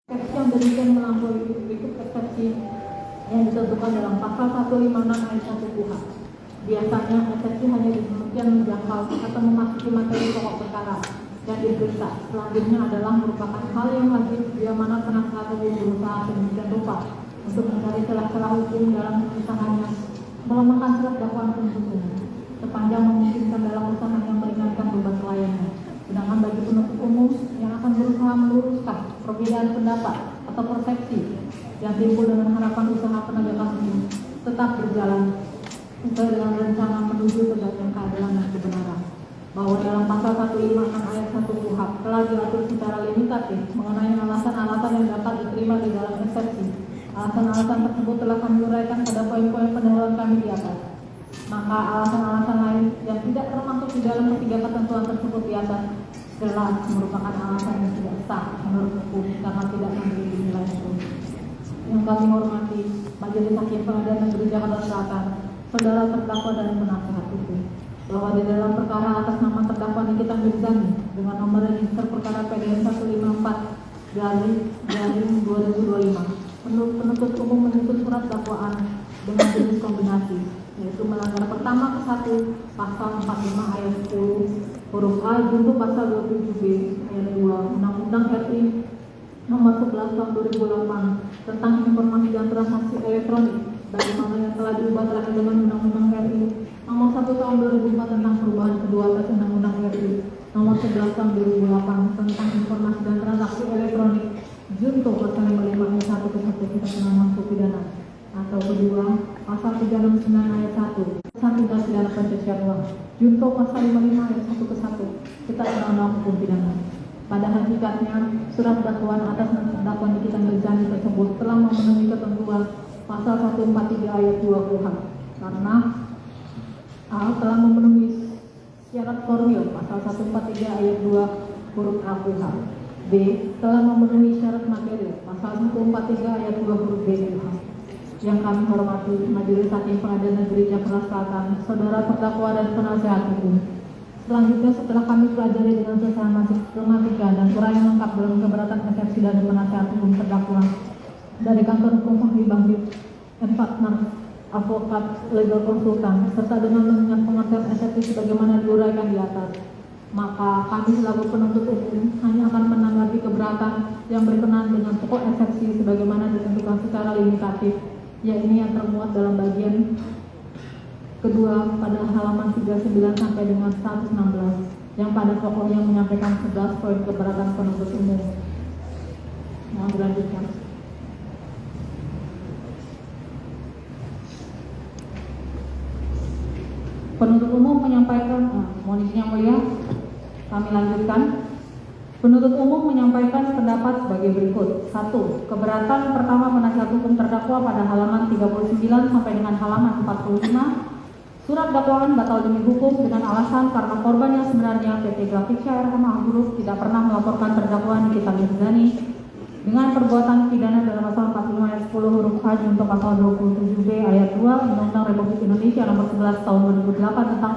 Eksepsi yang demikian melampaui berikut eksepsi yang ditentukan dalam pasal 156 ayat 1 KUHP. Biasanya eksepsi hanya demikian menjangkau atau memasuki materi pokok perkara yang diperiksa. Selanjutnya adalah merupakan hal yang wajib bila mana penasihat hukum berusaha sedemikian rupa untuk mencari celah-celah hukum dalam usahanya melemahkan surat dakwaan penuntut umum sepanjang memungkinkan dalam usaha yang meringankan beban kliennya. Sedangkan bagi penuntut umum yang akan berusaha meluruskan perbedaan pendapat atau persepsi yang timbul dengan harapan usaha penegakan hukum tetap berjalan sesuai dengan rencana menuju tegaknya keadilan dan kebenaran, bahwa dalam pasal 156 ayat 1 KUHP telah diatur secara limitatif mengenai alasan-alasan yang dapat diterima di dalam eksepsi. Alasan-alasan tersebut telah kami uraikan pada poin-poin pendahuluan kami di atas. Maka alasan-alasan lain yang tidak termasuk di dalam ketiga ketentuan tersebut di atas jelas merupakan alasan yang tidak sah menurut hukum karena tidak memiliki nilai hukum. Yang kami hormati Majelis Hakim Pengadilan Negeri Jakarta Selatan, saudara terdakwa dan penasihat hukum, bahwa di dalam perkara atas nama terdakwa Nikita Mirzani dengan nomor register perkara PDN 154/2025, penuntut umum menuntut surat dakwaan dengan jenis kombinasi, yaitu melanggar pertama ke 1 pasal 45 ayat 10 huruf A junto pasal 27B ayat 2 Undang-Undang RI nomor 11 tahun 2008 tentang informasi dan transaksi elektronik, bagaimana yang telah diubah terakhir dengan Undang-Undang RI nomor 1 tahun 2004 tentang perubahan kedua atas Undang-Undang RI nomor 11 tahun 2008 tentang informasi dan transaksi elektronik junto pasal 55 ayat 1 ke 1 kita pernah masuk pidana, atau kedua pasal 369 ayat 1 tindak pidana pencucian uang junto pasal 55 ayat 1 ke 1 kita undang-undang hukum pidana. Pada hakikatnya surat dakwaan atas terdakwa Nikita Mirzani tersebut telah memenuhi ketentuan pasal 143 ayat 2 KUHP karena A telah memenuhi syarat formil pasal 143 ayat 2 huruf A KUHP. B telah memenuhi syarat material pasal 143 ayat 2 huruf B KUHP. Yang kami hormati Majelis Hakim Pengadilan Negeri Jakarta Selatan, saudara terdakwa dan penasihat hukum. Selanjutnya setelah kami pelajari dengan sesama sistematika dan uraian lengkap dalam keberatan eksepsi dari penasihat hukum terdakwa dari kantor hukum Fahri Bangkit and Partner Advokat Legal Konsultan serta dengan mengingat pengertian eksepsi sebagaimana diuraikan di atas, maka kami selaku penuntut umum hanya akan menanggapi keberatan yang berkenaan dengan pokok eksepsi sebagaimana ditentukan secara limitatif, yakni yang termuat dalam bagian kedua pada halaman 39 sampai dengan 116 yang pada pokoknya menyampaikan 11 poin keberatan penuntut umum. Mohon dilanjutkan. Penuntut umum menyampaikan, mohon izin yang mulia, kami lanjutkan. Penuntut umum menyampaikan pendapat sebagai berikut. 1. Keberatan pertama penasihat hukum terdakwa pada halaman 39 sampai dengan halaman 45. Surat dakwaan batal demi hukum dengan alasan karena korban yang sebenarnya PT Grafiksya RH Group tidak pernah melaporkan terdakwa Nikita Mirzani dengan perbuatan pidana dalam pasal 45 ayat 10 huruf H junto pasal 27B ayat 2 Undang-Undang Republik Indonesia nomor 11 tahun 2008 tentang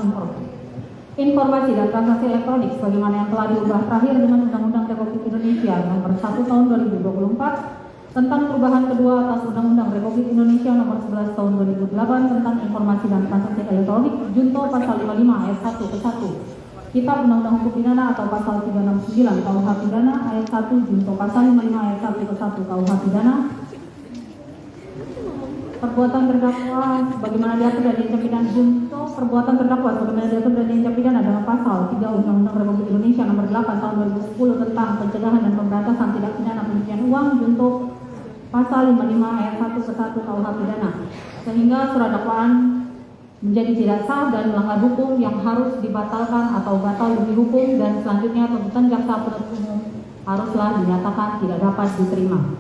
informasi dan transaksi elektronik sebagaimana yang telah diubah terakhir dengan Undang-Undang Republik Indonesia nomor 1 tahun 2024 tentang perubahan kedua atas Undang-Undang Republik Indonesia nomor 11 tahun 2008 tentang informasi dan transaksi elektronik junto pasal 55 ayat 1 ke 1 Kitab Undang-Undang Hukum Pidana atau pasal 369 KUH Pidana ayat 1 junto pasal 55 ayat 1 ke 1 KUH Pidana. Perbuatan terdakwa sebagaimana diatur dan diancam pidana junto perbuatan terdakwa sebagaimana diatur dan diancam pidana dalam pasal 3 Undang-Undang Republik Indonesia nomor 8 tahun 2010 tentang pencegahan dan pemberantasan tindak pidana pencucian uang junto pasal 55 ayat 1 ke 1 KUH Pidana, sehingga surat dakwaan menjadi tidak sah dan melanggar hukum yang harus dibatalkan atau batal demi hukum, dan selanjutnya tuntutan jaksa penuntut umum haruslah dinyatakan tidak dapat diterima.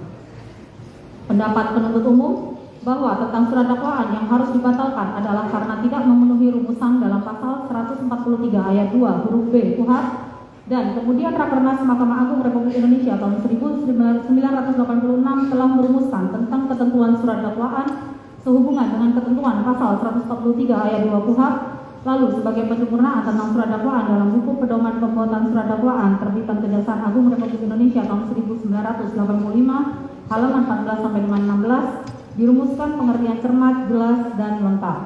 Pendapat penuntut umum bahwa tentang surat dakwaan yang harus dibatalkan adalah karena tidak memenuhi rumusan dalam pasal 143 ayat 2 huruf B KUHP, dan kemudian Rakernas Mahkamah Agung Republik Indonesia tahun 1986 telah merumuskan tentang ketentuan surat dakwaan sehubungan dengan ketentuan pasal 143 ayat 2 KUHP Lalu sebagai penyempurnaan tentang surat dakwaan dalam buku pedoman pembuatan surat dakwaan terbitan Kejaksaan Agung Republik Indonesia tahun 1985 halaman 14 sampai dengan 16 dirumuskan pengertian cermat, jelas, dan lengkap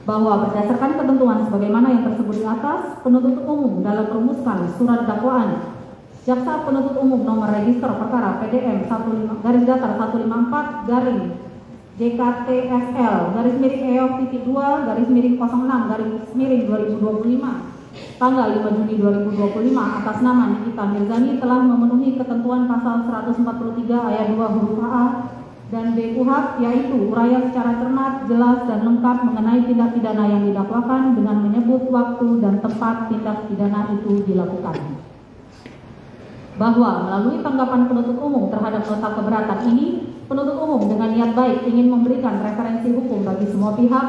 bahwa berdasarkan ketentuan sebagaimana yang tersebut di atas, penuntut umum dalam merumuskan surat dakwaan Jaksa Penuntut Umum nomor register perkara PDM 154 JKTSL /EO.2 /06 tanggal 5 Juni 2025 atas nama Nikita Mirzani telah memenuhi ketentuan pasal 143 ayat 2 huruf A dan B KUHP, yaitu uraian secara cermat, jelas, dan lengkap mengenai tindak pidana yang didakwakan dengan menyebut waktu dan tempat tindak pidana itu dilakukan. Bahwa melalui tanggapan penuntut umum terhadap nota keberatan ini, penuntut umum dengan niat baik ingin memberikan referensi hukum bagi semua pihak,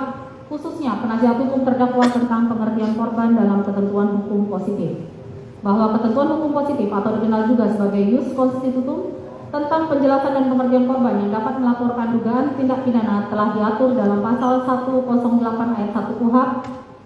khususnya penasihat hukum terdakwa tentang pengertian korban dalam ketentuan hukum positif. Bahwa ketentuan hukum positif atau dikenal juga sebagai jus constitutum tentang penjelasan dan pengertian korban yang dapat melaporkan dugaan tindak pidana telah diatur dalam pasal 108 ayat 1 KUHP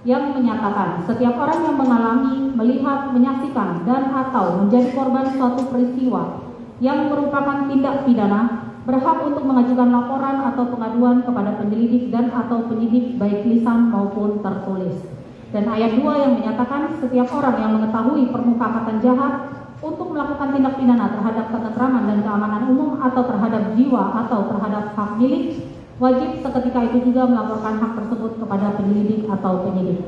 yang menyatakan setiap orang yang mengalami, melihat, menyaksikan, dan atau menjadi korban suatu peristiwa yang merupakan tindak pidana berhak untuk mengajukan laporan atau pengaduan kepada penyelidik dan atau penyidik baik lisan maupun tertulis. Dan ayat 2 yang menyatakan setiap orang yang mengetahui permufakatan jahat untuk melakukan tindak pidana terhadap ketentraman dan keamanan umum atau terhadap jiwa atau terhadap hak milik, wajib seketika itu juga melaporkan hak tersebut kepada penyelidik atau penyidik.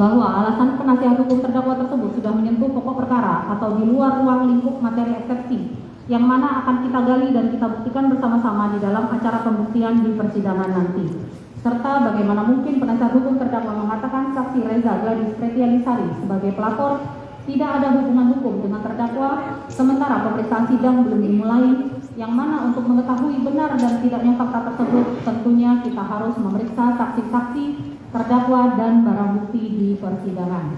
Bahwa alasan penasihat hukum terdakwa tersebut sudah menyentuh pokok perkara atau di luar ruang lingkup materi eksepsi, yang mana akan kita gali dan kita buktikan bersama-sama di dalam acara pembuktian di persidangan nanti. Serta bagaimana mungkin penasihat hukum terdakwa mengatakan saksi Reza Gladys Pretianisari sebagai pelapor tidak ada hubungan hukum dengan terdakwa, sementara pemeriksaan sidang belum dimulai, yang mana untuk mengetahui benar dan tidaknya fakta tersebut tentunya kita harus memeriksa saksi-saksi, terdakwa, dan barang bukti di persidangan.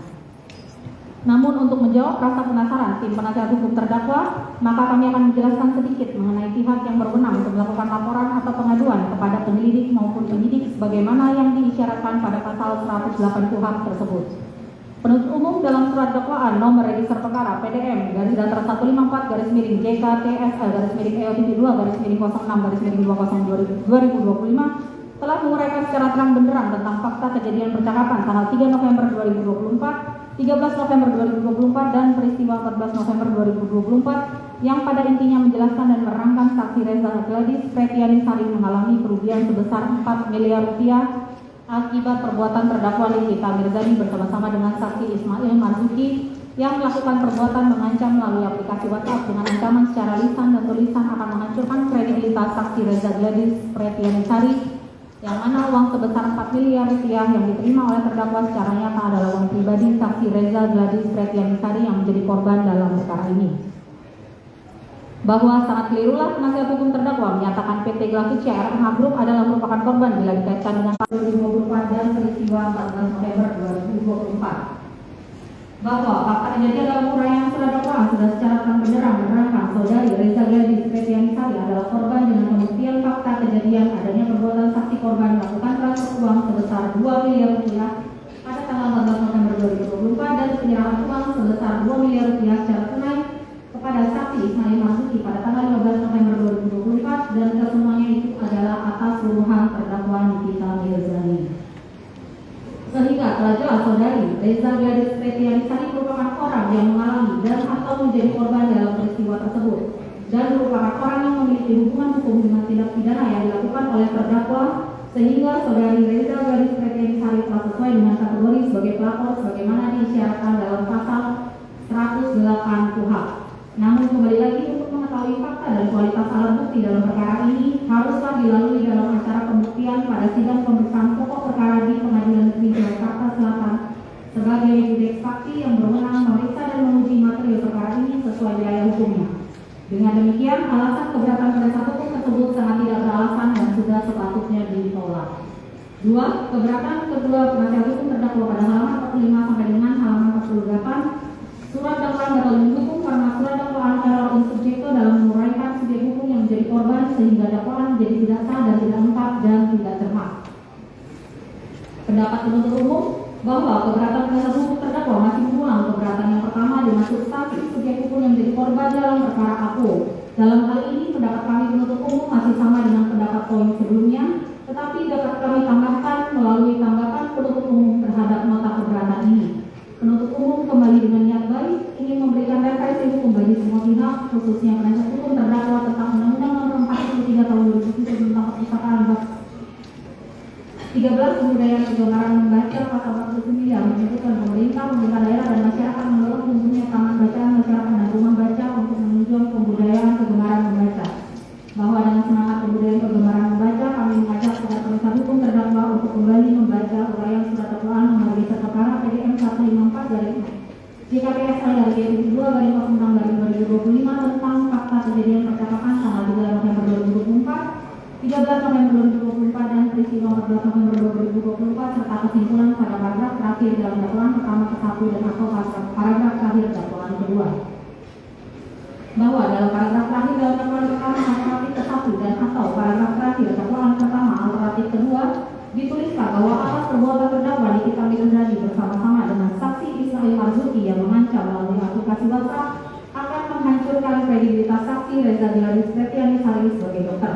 Namun untuk menjawab rasa penasaran tim penasihat hukum terdakwa, maka kami akan menjelaskan sedikit mengenai pihak yang berwenang untuk melakukan laporan atau pengaduan kepada penyelidik maupun penyidik sebagaimana yang diisyaratkan pada pasal 108 KUHP tersebut. Penuntut umum dalam surat dakwaan nomor register perkara PDM /154 JKTSL /EO.2 /06 2025 telah menguraikan secara terang benderang tentang fakta kejadian percakapan tanggal 3 November 2024, 13 November 2024, dan peristiwa 14 November 2024 yang pada intinya menjelaskan dan menerangkan saksi Reza Gladys Pretianisari mengalami kerugian sebesar 4 miliar rupiah akibat perbuatan terdakwa Nikita Mirzani bersama-sama dengan saksi Ismail Marzuki yang melakukan perbuatan mengancam melalui aplikasi WhatsApp dengan ancaman secara lisan dan tulisan akan menghancurkan kredibilitas saksi Reza Gladys Pretianisari, yang mana uang sebesar 4 miliar rupiah yang diterima oleh terdakwa secara nyata adalah uang pribadi saksi Reza Gladys Pretianisari yang menjadi korban dalam perkara ini. Bahwa sangat kelirulah penasihat hukum terdakwa menyatakan PT Glavicia RH Group adalah merupakan korban bila dikaitkan dengan pasal 2024 dan peristiwa 14 November 2024. Bahwa fakta kejadian dalam uraian surat dakwaan sudah secara terang benderang menerangkan saudari Reza Gladys Pretianisari adalah korban dengan pembuktian fakta kejadian adanya perbuatan saksi korban melakukan transfer uang sebesar 2 miliar rupiah pada tanggal 14 November 2024 dan penyerahan uang sebesar 2 miliar rupiah secara tunai kepada saksi Ismail Marzuki pada tanggal 15 November 2024 dan kesemuanya itu adalah atas suruhan terdakwa Nikita Mirzani. Sehingga telah jelas saudari Reza Gladys Pretianisari merupakan orang yang mengalami dan atau menjadi korban dalam peristiwa tersebut dan merupakan orang yang memiliki hubungan hukum dengan tindak pidana yang dilakukan oleh terdakwa, sehingga saudari Reza Gladys Pretianisari telah sesuai dengan kategori sebagai pelapor sebagaimana diisyaratkan dalam pasal 108 KUHP. Namun kembali lagi untuk mengetahui fakta dan kualitas alat bukti dalam perkara ini haruslah dilalui dalam acara pembuktian pada sidang pemeriksaan pokok perkara di Pengadilan Negeri Jakarta Selatan sebagai judek saksi yang berwenang memeriksa dan menguji materi perkara ini sesuai wilayah hukumnya. Dengan demikian, alasan keberatan penasihat hukum tersebut sangat tidak beralasan dan sudah sepatutnya ditolak. 2. Keberatan kedua penasihat hukum terdakwa pada halaman 45 sampai dengan halaman 48 surat dakwaan dapat mendukung karena surat dakwaan error in subjecto dalam menguraikan subjek hukum yang menjadi korban sehingga dakwaan menjadi tidak sah dan tidak lengkap dan tidak cermat. Pendapat penuntut umum bahwa keberatan penasihat hukum terdakwa masih mengulang keberatan yang pertama dengan substansi subjek hukum yang menjadi korban dalam perkara aku. Dalam hal ini pendapat kami penuntut umum masih sama dengan pendapat poin sebelumnya, tetapi dapat kami tambahkan melalui tanggapan penuntut umum terhadap nota keberatan ini. Penuntut umum kembali dengan niat baik ingin memberikan referensi hukum bagi semua pihak, khususnya penasihat hukum terdakwa tentang Undang-Undang Nomor 43 Tahun 2007 tentang Perpustakaan bab 13 Kebudayaan Kegemaran Membaca pasal 49 yang menyebutkan pemerintah daerah dan masyarakat mendorong tumbuhnya taman bacaan masyarakat dan rumah baca untuk menunjang pembudayaan kegemaran membaca. Bahwa dengan semangat pembudayaan kegemaran membaca, kami mengajak kepada penasihat hukum terdakwa untuk kembali membaca uraian surat dakwaan nomor register perkara PDM 154 dari JKPSL dari GP 2 garing 06 dari 2025 tentang fakta kejadian percakapan tanggal 3 November 2024, 13 November 2024 dan peristiwa 14 November 2024 serta kesimpulan pada paragraf terakhir dalam dakwaan pertama ke 1 dan atau paragraf terakhir dakwaan kedua. Bahwa dalam paragraf terakhir dalam dakwaan pertama alternatif ke 1 dan atau paragraf terakhir dakwaan pertama alternatif kedua dituliskan bahwa atas perbuatan terdakwa Nikita Mirzani bersama-sama dengan saksi Ismail Marzuki yang mengancam melalui aplikasi WhatsApp akan menghancurkan kredibilitas saksi Reza Gladys Pretianisari sebagai dokter,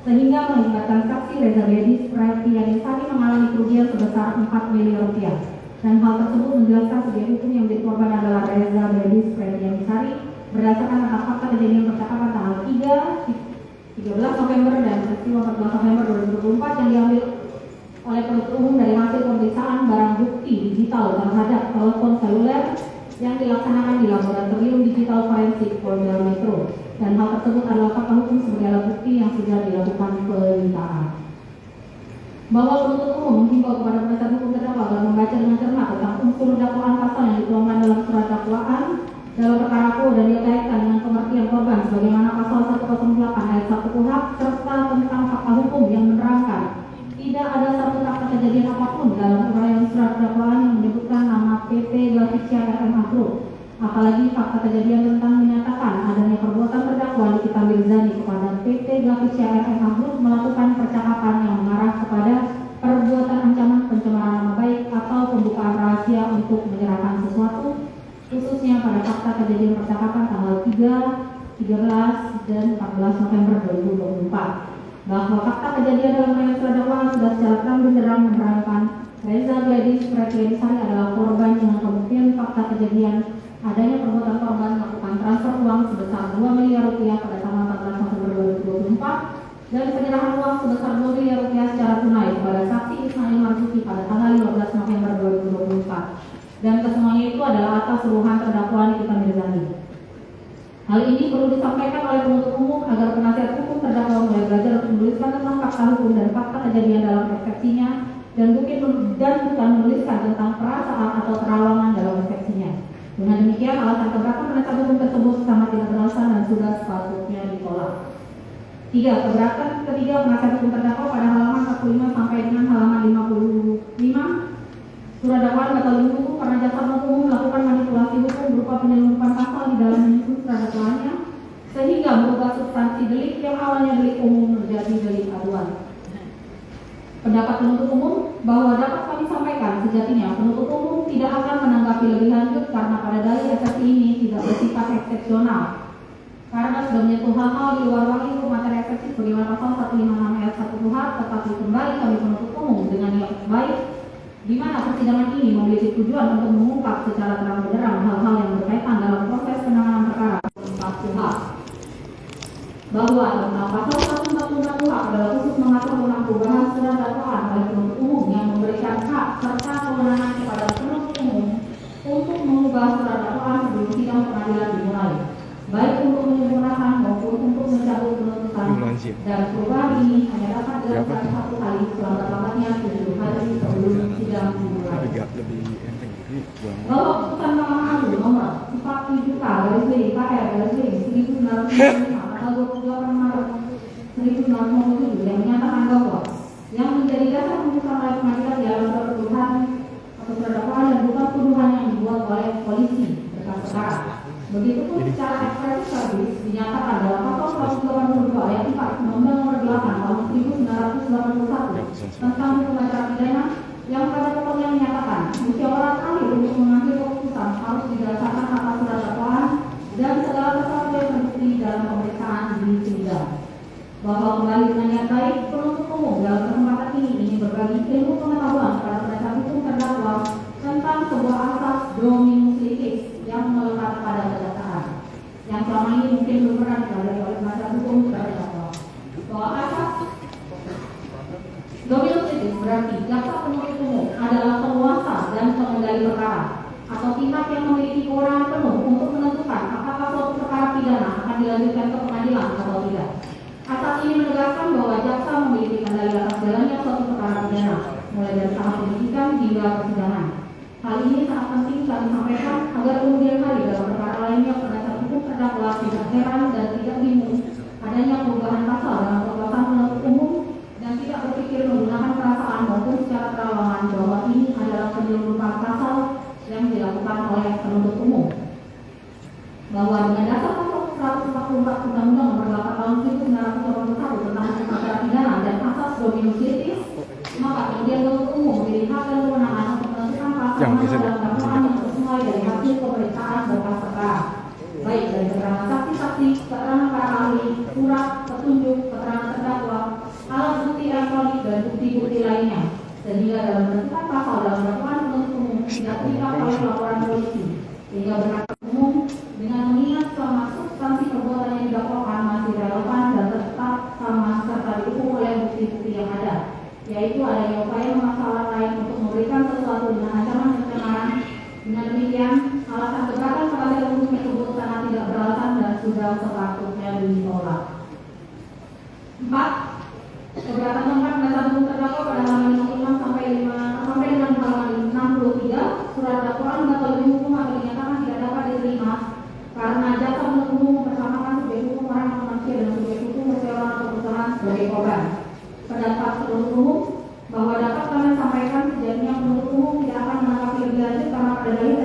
sehingga mengakibatkan saksi Reza Gladys Pretianisari mengalami kerugian sebesar 4 miliar rupiah. Dan hal tersebut menjelaskan subjek hukum yang menjadi korban adalah Reza Gladys Pretianisari berdasarkan atas fakta kejadian percakapan tanggal 13 November dan peristiwa 14 November 2024 yang diambil oleh penuntut umum dari hasil pemeriksaan barang bukti digital terhadap telepon seluler yang dilaksanakan di Laboratorium Digital Forensik Polda Metro. Dan hal tersebut adalah fakta hukum sebagai alat bukti yang sudah dilakukan penyitaan. Bahwa penuntut umum menghimbau kepada penasihat hukum terdakwa agar membaca dengan cermat tentang unsur dakwaan pasal yang dituangkan dalam surat dakwaan dalam perkara aku dan dikaitkan dengan pengertian korban sebagaimana pasal 108 ayat 1 KUHP serta tentang fakta hukum yang menerangkan tidak ada satu fakta kejadian apapun dalam uraian surat dakwaan yang menyebutkan nama PT Laficia RMA Group. Apalagi fakta kejadian tentang menyatakan adanya perbuatan terdakwa Nikita Mirzani kepada PT Laficia RMA Group melakukan percakapan yang mengarah kepada perbuatan ancaman pencemaran nama baik atau pembukaan rahasia untuk menyerahkan sesuatu, khususnya pada fakta kejadian percakapan tanggal 3, 13, dan 14 November 2024. Bahwa fakta kejadian dalam uraian surat dakwaan sudah secara terang benderang menerangkan Reza Gladys Pretianisari adalah korban dengan pembuktian fakta kejadian adanya perbuatan korban melakukan transfer uang sebesar 2 miliar rupiah pada tanggal 14 November 2024 dan penyerahan uang sebesar 2 miliar rupiah secara tunai kepada saksi Ismail Marzuki pada tanggal 15 November 2024. Dan kesemuanya itu adalah atas suruhan terdakwa Nikita Mirzani. Hal ini perlu disampaikan oleh penuntut umum agar penasihat hukum terdakwa mulai belajar untuk menuliskan tentang fakta hukum dan fakta kejadian dalam eksepsinya dan bukan menuliskan tentang perasaan atau terawangan dalam eksepsinya. Dengan demikian alasan keberatan penasihat hukum tersebut sama tidak beralasan dan sudah sepatutnya ditolak. 3. Keberatan ketiga penasihat hukum terdakwa pada halaman 45 sampai dengan halaman 55 surat dakwaan batal demi hukum karena jaksa penuntut umum melakukan manipulasi hukum berupa penyelundupan pasal di dalam menyusun surat dakwaannya sehingga merubah substansi delik yang awalnya delik umum menjadi delik aduan. Pendapat penuntut umum bahwa dapat kami sampaikan sejatinya penuntut umum tidak akan menanggapi lebih lanjut karena pada dalil eksepsi ini tidak bersifat eksepsional karena sudah menyentuh hal-hal di luar wakil materi eksepsi sebagaimana pasal 156 ayat 1 KUHP, tetapi kembali kami penuntut umum dengan niat baik di mana persidangan ini memiliki tujuan untuk mengungkap secara terang benderang hal-hal yang berkaitan dalam proses penanganan perkara tentang KUHP. Bahwa tentang pasal 144 KUHP adalah khusus mengatur tentang perubahan surat dakwaan oleh penuntut umum yang memberikan hak serta kewenangan kepada penuntut umum untuk mengubah surat dakwaan sebelum sidang pengadilan dimulai, baik untuk menyempurnakan maupun untuk mencabut penuntutan. Dan perubahan ini hanya dapat dilakukan satu kali selambat-lambatnya 7 hari sebelum sidang dimulai. Bahwa keputusan Mahkamah Agung nomor 47K/KR/1955 tanggal 28 Maret 1957 yang menyatakan bahwa yang menjadi dasar putusan oleh pengadilan ialah surat tuduhan atau surat dakwaan dan bukan tuduhan yang dibuat oleh polisi berkas perkara. Begitupun secara ekspresif tadi dinyatakan dalam pasal 182 ayat 4 Undang-Undang Nomor 8 Tahun 1981 tentang hukum acara pidana yang pada pokoknya menyatakan musyawarah ahli untuk mengambil keputusan harus didasarkan atas surat dakwaan dan segala sesuatu yang terbukti dalam pemeriksaan di sidang. Bahwa kembali dengan niat baik, penuntut umum dalam kesempatan ini ingin berbagi ilmu pengetahuan kepada penasihat hukum terdakwa tentang sebuah asas dominus litis yang melekat pada kejaksaan yang selama ini mungkin belum pernah dipelajari oleh penasihat hukum terdakwa. Bahwa asas dominus litis berarti jaksa penuntut umum adalah penguasa dan pengendali perkara atau pihak yang memiliki kewenangan penuh untuk menentukan apakah suatu perkara pidana akan dilanjutkan ke pengadilan atau tidak. Asas ini menegaskan bahwa jaksa memiliki kendali atas jalannya suatu perkara pidana, mulai dari tahap penyidikan hingga persidangan. Hal ini sangat penting kami sampaikan agar kemudian hari dalam perkara lainnya penasihat hukum terdakwa tidak heran dan tidak bingung adanya perubahan pasal dalam perbuatan penuntut umum dan tidak berpikir menggunakan perasaan maupun secara terlalu bahwa ini adalah penyeludupan pasal yang dilakukan oleh penuntut umum. Bahwa dengan dasar pasal 144 Undang-Undang Nomor 8 Tahun 1981 tentang hukum acara pidana dan asas dominus litis, maka kemudian penuntut umum memiliki hak dan kewenangan untuk menentukan pasal mana dalam dakwaan yang sesuai dari hasil pemeriksaan berkas perkara, baik dari keterangan saksi-saksi, keterangan para ahli, surat, petunjuk, keterangan terdakwa, alat bukti elektronik dan bukti-bukti lainnya, sehingga dalam menentukan pasal dalam dakwaan penuntut umum tidak terikat oleh laporan polisi, sehingga berhak umum dengan mengingat selama substansi perbuatan yang didakwakan masih relevan dan tetap sama serta didukung oleh bukti-bukti yang ada, yaitu adanya upaya masalah lain untuk memberikan sesuatu dengan ancaman pencemaran. Dengan demikian, alasan keberatan penasihat hukum tersebut sangat tidak beralasan dan sudah sepatutnya ditolak. 4. Keberatan tempat penasihat hukum terdakwa pada halaman 56 sampai dengan halaman 63 surat dakwaan batal demi hukum atau dinyatakan tidak dapat diterima karena jaksa penuntut umum mempersamakan subjek hukum orang atau manusia dengan subjek hukum perseroan atau perusahaan sebagai korban. Pendapat penuntut umum bahwa dapat kami sampaikan sejatinya penuntut umum tidak akan menanggapi lebih lanjut karena pada dalil